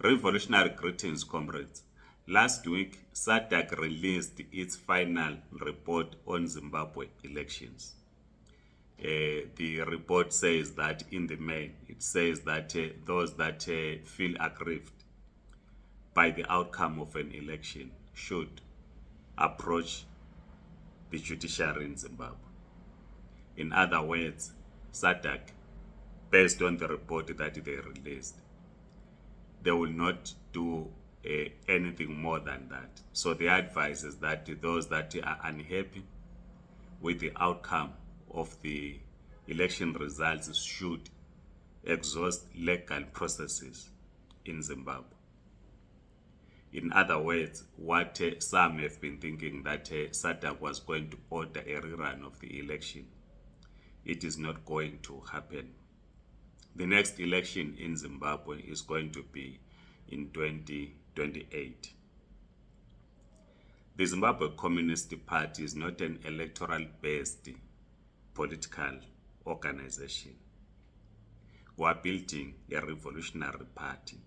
Revolutionary greetings, comrades. Last week, SADC released its final report on Zimbabwe elections. The report says that in the main, it says that those that feel aggrieved by the outcome of an election should approach the judiciary in Zimbabwe. In other words, SADC, based on the report that they released, they will not do anything more than that. So the advice is that those that are unhappy with the outcome of the election results should exhaust legal processes in Zimbabwe. In other words, what some have been thinking that SADC was going to order a rerun of the election, it is not going to happen. The next election in Zimbabwe is going to be in 2028. The Zimbabwe Communist Party is not an electoral-based political organization. We are building a revolutionary party.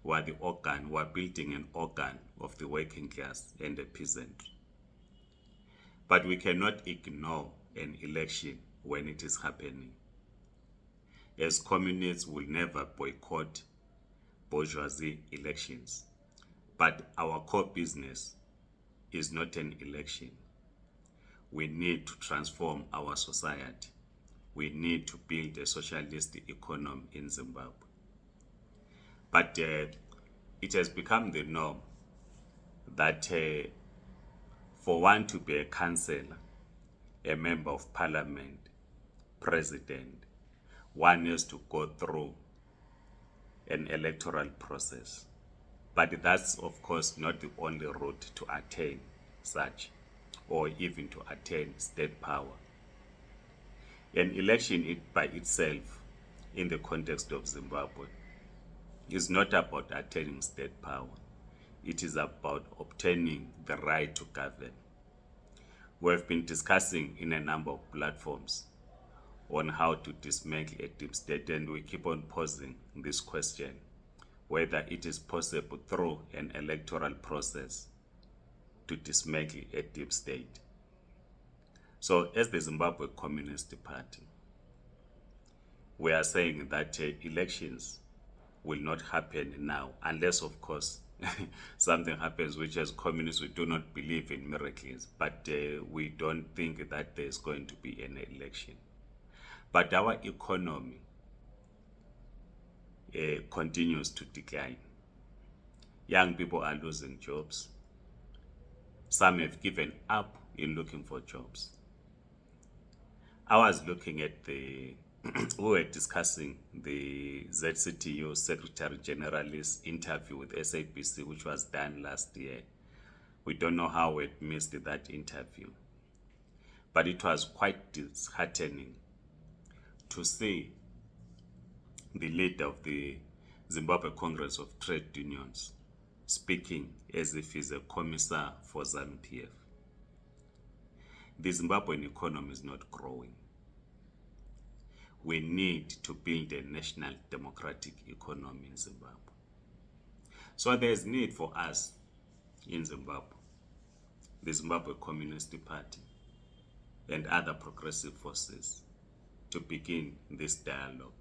We are building an organ of the working class and the peasantry. But we cannot ignore an election when it is happening. As communists will never boycott bourgeoisie elections. But our core business is not an election. We need to transform our society. We need to build a socialist economy in Zimbabwe. But it has become the norm that for one to be a councillor, a member of parliament, president, one has to go through an electoral process. But that's, of course, not the only route to attain such, or even to attain state power. An election by itself, in the context of Zimbabwe, is not about attaining state power. It is about obtaining the right to govern. We have been discussing in a number of platforms on how to dismantle a deep state, and we keep on posing this question, whether it is possible through an electoral process to dismantle a deep state. So as the Zimbabwe Communist Party, we are saying that elections will not happen now, unless, of course, something happens, which as communists we do not believe in miracles, but we don't think that there's going to be an election. But our economy continues to decline. Young people are losing jobs. Some have given up in looking for jobs. I was looking at we were discussing the ZCTU Secretary General's interview with SABC, which was done last year. We don't know how we missed that interview. But it was quite disheartening to see the leader of the Zimbabwe Congress of Trade Unions speaking as if he's a commissar for ZANU-PF. The Zimbabwean economy is not growing. We need to build a national democratic economy in Zimbabwe. So there's need for us in Zimbabwe, the Zimbabwe Communist Party, and other progressive forces to begin this dialogue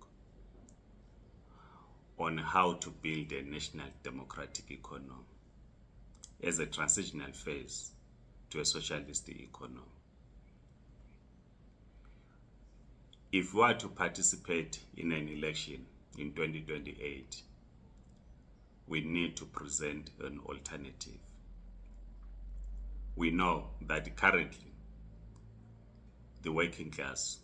on how to build a national democratic economy as a transitional phase to a socialist economy. If we are to participate in an election in 2028, we need to present an alternative. We know that currently the working class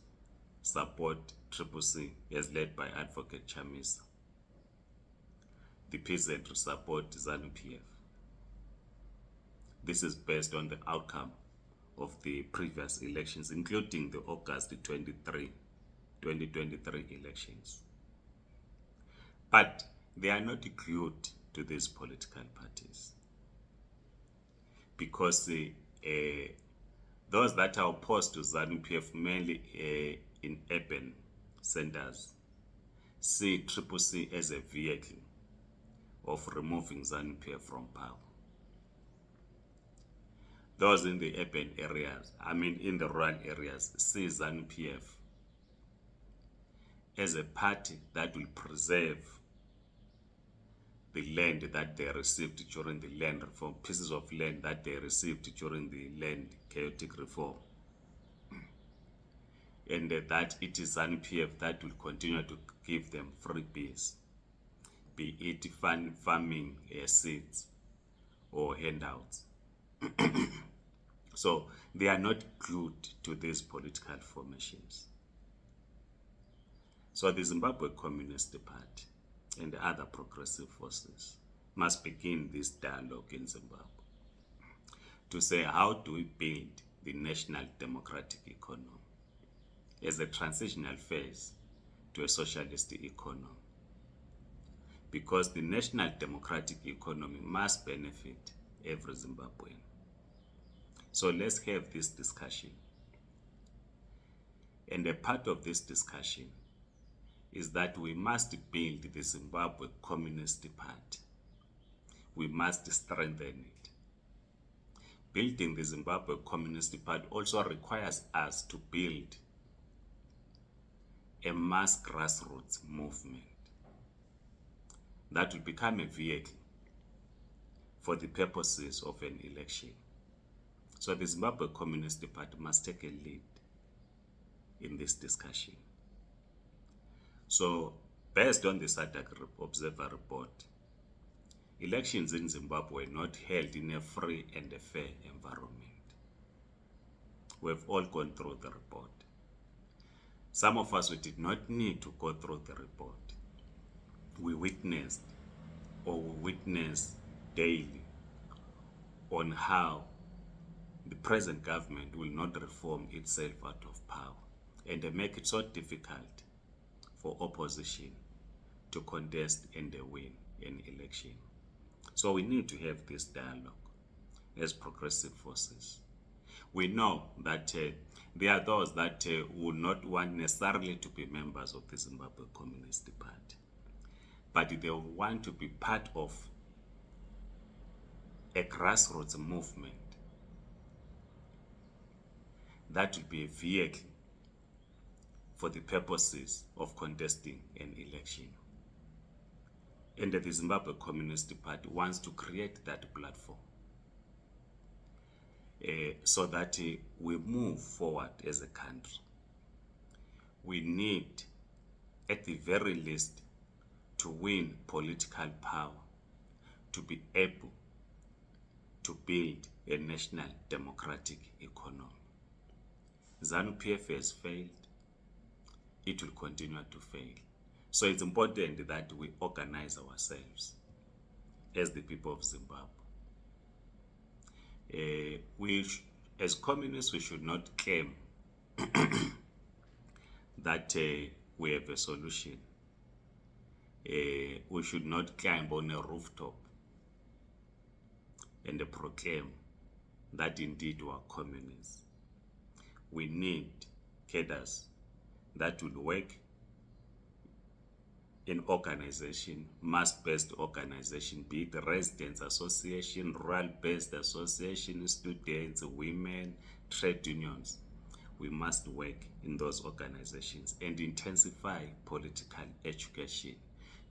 support CCC as led by Advocate Chamisa. The peasantry support ZANU-PF. This is based on the outcome of the previous elections, including the August 2023 elections. But they are not glued to these political parties, because those that are opposed to ZANU-PF, mainly in urban centers, see CCC as a vehicle of removing ZANU-PF from power. Those in the urban areas, in the rural areas, see ZANU-PF as a party that will preserve the land that they received during the land reform, pieces of land that they received during the land chaotic reform. And that it is ZANU-PF that will continue to give them freebies, be it farming seeds or handouts. So they are not glued to these political formations. So the Zimbabwe Communist Party and other progressive forces must begin this dialogue in Zimbabwe to say, how do we build the national democratic economy as a transitional phase to a socialist economy? Because the national democratic economy must benefit every Zimbabwean. So let's have this discussion. And a part of this discussion is that we must build the Zimbabwe Communist Party. We must strengthen it. Building the Zimbabwe Communist Party also requires us to build a mass grassroots movement that will become a vehicle for the purposes of an election. So the Zimbabwe Communist Party must take a lead in this discussion. So, based on the SADC Observer Report, elections in Zimbabwe were not held in a free and a fair environment. We've all gone through the report. Some of us, we did not need to go through the report. We witness daily on how the present government will not reform itself out of power, and they make it so difficult for opposition to contest and win an election. So we need to have this dialogue as progressive forces. We know that there are those that would not want necessarily to be members of the Zimbabwe Communist Party, but they want to be part of a grassroots movement that will be a vehicle for the purposes of contesting an election. And the Zimbabwe Communist Party wants to create that platform so that we move forward as a country. We need, at the very least, to win political power to be able to build a national democratic economy. ZANU-PF has failed. It will continue to fail. So it's important that we organize ourselves as the people of Zimbabwe. As communists, we should not claim that we have a solution. We should not climb on a rooftop and proclaim that indeed we are communists. We need cadres that will work in organization, mass-based organization, be it residents association, rural-based association, students, women, trade unions. We must work in those organizations and intensify political education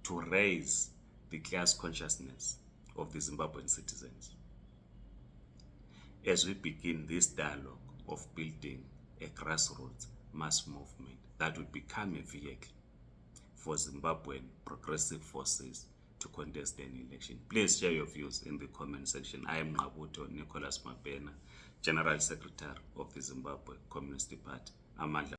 to raise the class consciousness of the Zimbabwean citizens. As we begin this dialogue of building a grassroots mass movement that will become a vehicle for Zimbabwean progressive forces to contest an election. Please share your views in the comment section. I am Ngabuto Nicholas Mabena, General Secretary of the Zimbabwe Communist Party. Amandla.